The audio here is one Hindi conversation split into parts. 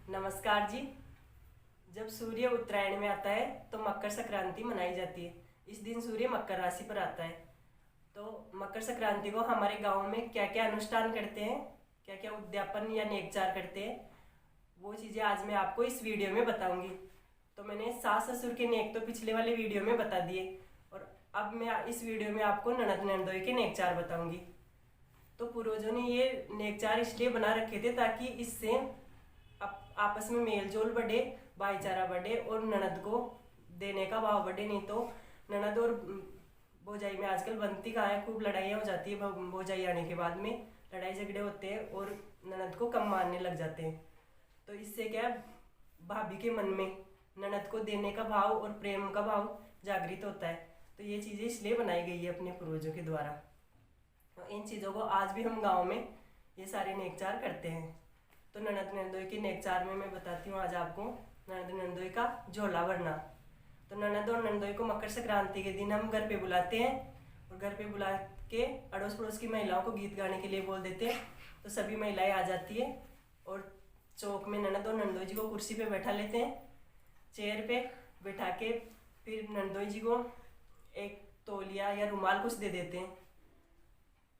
नमस्कार जी। जब सूर्य उत्तरायण में आता है तो मकर संक्रांति मनाई जाती है। इस दिन सूर्य मकर राशि पर आता है। तो मकर संक्रांति को हमारे गांव में क्या क्या अनुष्ठान करते हैं, क्या क्या उद्यापन या नेकचार करते हैं, वो चीज़ें आज मैं आपको इस वीडियो में बताऊंगी। तो मैंने सास ससुर के नेक तो पिछले वाले वीडियो में बता दिए और अब मैं इस वीडियो में आपको ननद नंदोई के नेकचार बताऊंगी। तो पूर्वजों ने ये नेकचार इसलिए बना रखे थे ताकि इससे आपस में मेल जोल बढ़े, भाईचारा बढ़े और ननद को देने का भाव बढ़े। नहीं तो ननद और भौजाई में आजकल बनती कहाँ है, खूब लड़ाइयाँ हो जाती है। भौजाई आने के बाद में लड़ाई झगड़े होते हैं और ननद को कम मानने लग जाते हैं। तो इससे क्या है, भाभी के मन में ननद को देने का भाव और प्रेम का भाव जागृत होता है। तो ये चीज़ें इसलिए बनाई गई है अपने पूर्वजों के द्वारा। तो इन चीज़ों को आज भी हम गाँव में ये सारे नेकचार करते हैं। तो ननद नंदोई के नेकचार में मैं बताती हूँ आज आपको ननद नंदोई का झोला भरना। तो ननद और नंदोई को मकर संक्रांति के दिन हम घर पे बुलाते हैं और घर पे बुला के अड़ोस पड़ोस की महिलाओं को गीत गाने के लिए बोल देते हैं। तो सभी महिलाएं आ जाती है और चौक में ननद और नंदोई जी को कुर्सी पे बैठा लेते हैं, चेयर पे बैठा के फिर नंदोई जी को एक तौलिया या रुमाल कुछ दे देते हैं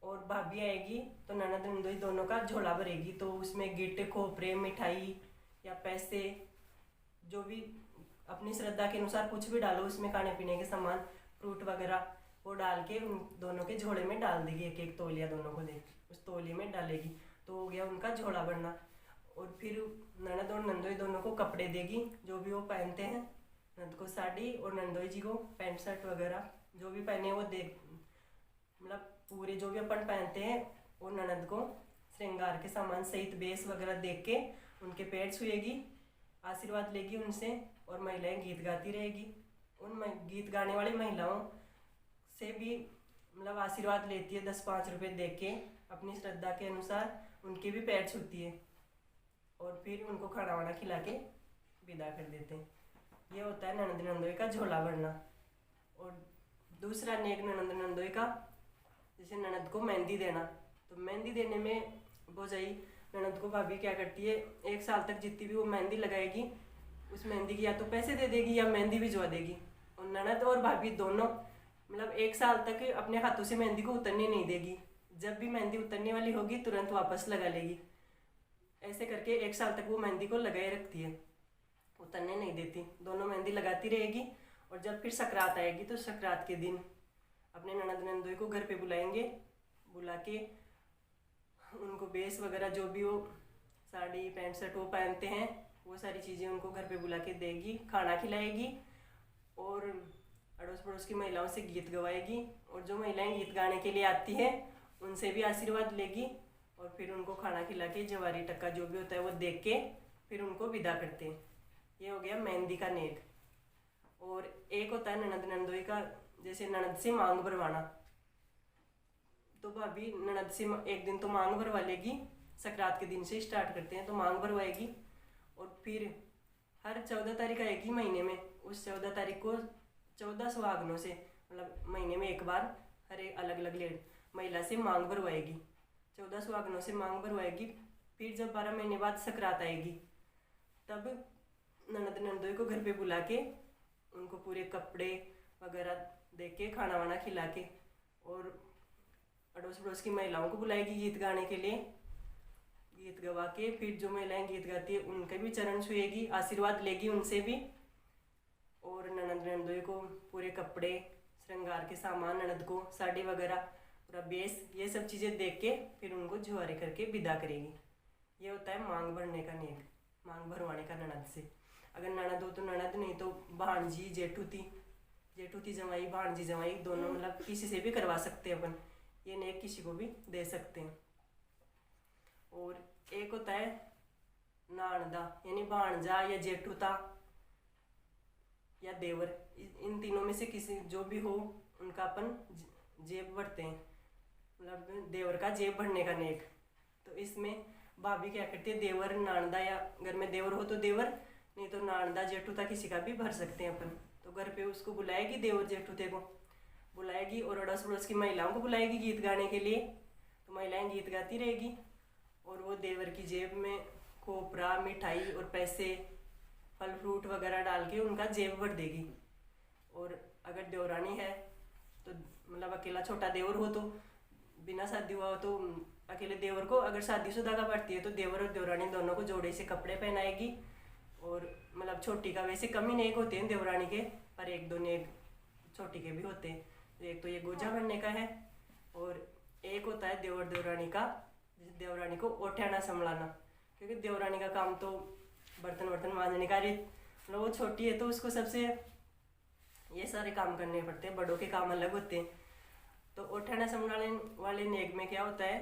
और भाभी आएगी तो ननद नंदोई दोनों का झोला भरेगी। तो उसमें गिट्ट, खोपरे, मिठाई या पैसे, जो भी अपनी श्रद्धा के अनुसार कुछ भी डालो उसमें, खाने पीने के सामान, फ्रूट वगैरह, वो डाल के उन दोनों के झोले में डाल देगी। एक एक तौलिया दोनों को दे उस तौलिए में डालेगी। तो हो गया उनका झोला भरना। और फिर ननद और नंदोई दोनों को कपड़े देगी जो भी वो पहनते हैं। ननद को साड़ी और नंदोई जी को पैंट शर्ट वगैरह जो भी पहने वो दे, मतलब पूरे जो भी अपन पहनते हैं वो ननद को श्रृंगार के सामान सहित बेस वगैरह देख के उनके पैर छुएगी, आशीर्वाद लेगी उनसे और महिलाएं गीत गाती रहेगी। उन गीत गाने वाली महिलाओं से भी मतलब आशीर्वाद लेती है, 10-5 रुपये दे के अपनी श्रद्धा के अनुसार उनके भी पैर छूती है और फिर उनको खाना वाना खिला के विदा कर देते हैं। ये होता है ननद नंदोई का झोला भरना। और दूसरा नेक ननद नंदोई का, जैसे ननद को मेहंदी देना। तो मेहंदी देने में भौजाई ननद को भाभी क्या करती है, 1 साल तक जितनी भी वो मेहंदी लगाएगी उस मेहंदी की या तो पैसे दे देगी या मेहंदी भिजवा देगी। और ननद और भाभी दोनों मतलब 1 साल तक अपने हाथों से मेहंदी को उतरने नहीं देगी। जब भी मेहंदी उतरने वाली होगी तुरंत वापस लगा लेगी। ऐसे करके 1 साल तक वो मेहंदी को लगाए रखती है, उतरने नहीं देती। दोनों मेहंदी लगाती रहेगी। और जब फिर सकरात आएगी तो सकरात के दिन अपने ननद नंदोई को घर पे बुलाएंगे, बुला के उनको बेस वगैरह जो भी वो साड़ी पैंट शर्ट वो पहनते हैं वो सारी चीज़ें उनको घर पे बुला के देगी, खाना खिलाएगी और अड़ोस पड़ोस की महिलाओं से गीत गवाएगी। और जो महिलाएं गीत गाने के लिए आती हैं उनसे भी आशीर्वाद लेगी और फिर उनको खाना खिला के जवारी टक्का जो भी होता है वो देख के फिर उनको विदा करते हैं। ये हो गया मेहंदी का नेक। और एक होता है ननद नंदोई का, जैसे ननद से मांग भरवाना। तो भाभी ननद से एक दिन तो मांग भरवा लेगी, सकरात के दिन से स्टार्ट करते हैं तो मांग भरवाएगी। और फिर हर 14 तारीख आएगी महीने में, उस 14 तारीख को 14 सुहागनों से, मतलब महीने में एक बार हर एक अलग अलग महिला से मांग भरवाएगी। 14 सुहागनों से मांग भरवाएगी। फिर जब 12 महीने बाद सकरात आएगी तब ननद नंदोई को घर पे बुला के उनको पूरे कपड़े वगैरह दे के खाना वाना खिला के और अड़ोस पड़ोस की महिलाओं को बुलाएगी गीत गाने के लिए। गीत गवा के फिर जो महिलाएं गीत गाती है उनके भी चरण छुएगी, आशीर्वाद लेगी उनसे भी। और ननद नंदोई को पूरे कपड़े, श्रृंगार के सामान, ननद को साड़ी वगैरह, पूरा बेस, ये सब चीज़ें देख के फिर उनको जुआरे करके विदा करेगी। ये होता है मांग भरने का नेक, मांग भरवाने का ननद से। अगर ननद हो तो ननद, नहीं तो भांजी, जेठूती जमाई, भांजी जमाई दोनों, मतलब किसी से भी करवा सकते हैं अपन। ये नेक किसी को भी दे सकते हैं। और एक होता है नानदा, यानी भांजा या जेठूता या देवर। इन तीनों में से किसी जो भी हो उनका अपन जेब भरते हैं, मतलब देवर का जेब भरने का नेक। तो इसमें भाभी क्या करती है, देवर नानदा, या घर में देवर हो तो देवर, नहीं तो नानदा जेठूता किसी का भी भर सकते हैं अपन। तो घर पे उसको बुलाएगी, देवर जेठूते को बुलाएगी और अड़ोस पड़ोस की महिलाओं को बुलाएगी गीत गाने के लिए। तो महिलाएं गीत गाती रहेगी और वो देवर की जेब में खोपरा, मिठाई और पैसे, फल फ्रूट वगैरह डाल के उनका जेब भर देगी। और अगर देवरानी है तो मतलब अकेला छोटा देवर हो तो बिना शादी हुआ हो तो अकेले देवर को, अगर शादीशुदा का पड़ती है तो देवर और देवरानी दोनों को जोड़े से कपड़े पहनाएगी। और मतलब छोटी का वैसे कम ही नहीं होते हैं देवरानी के, पर एक दो नेक छोटी के भी होते हैं। तो एक तो ये गोजा भरने का है, और एक होता है देवर देवरानी का, देवरानी को ओठ्याना संभलाना। क्योंकि देवरानी का काम तो बर्तन वर्तन मांजने का, मतलब वो छोटी है तो उसको सबसे ये सारे काम करने पड़ते हैं, बड़ों के काम अलग होते हैं। तो ओठ्याना संभलाने वाले नेक में क्या होता है,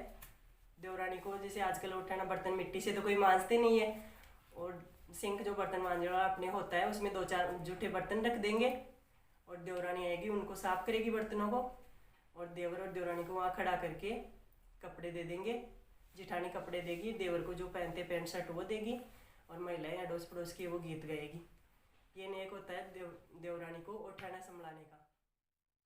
देवरानी को जैसे आजकल ओठ्याना बर्तन मिट्टी से तो कोई मांजते नहीं है, और सिंक जो बर्तन मांजने वाला अपने होता है उसमें 2-4 जूठे बर्तन रख देंगे, और देवरानी आएगी उनको साफ करेगी बर्तनों को, और देवर और देवरानी को वहाँ खड़ा करके कपड़े दे देंगे। जिठानी कपड़े देगी, देवर को जो पहनते पैंट शर्ट वो देगी, और महिलाएं अड़ोस पड़ोस की वो गीत गाएगी। ये नेक होता है देवरानी को ओठ्याना संभलाने का।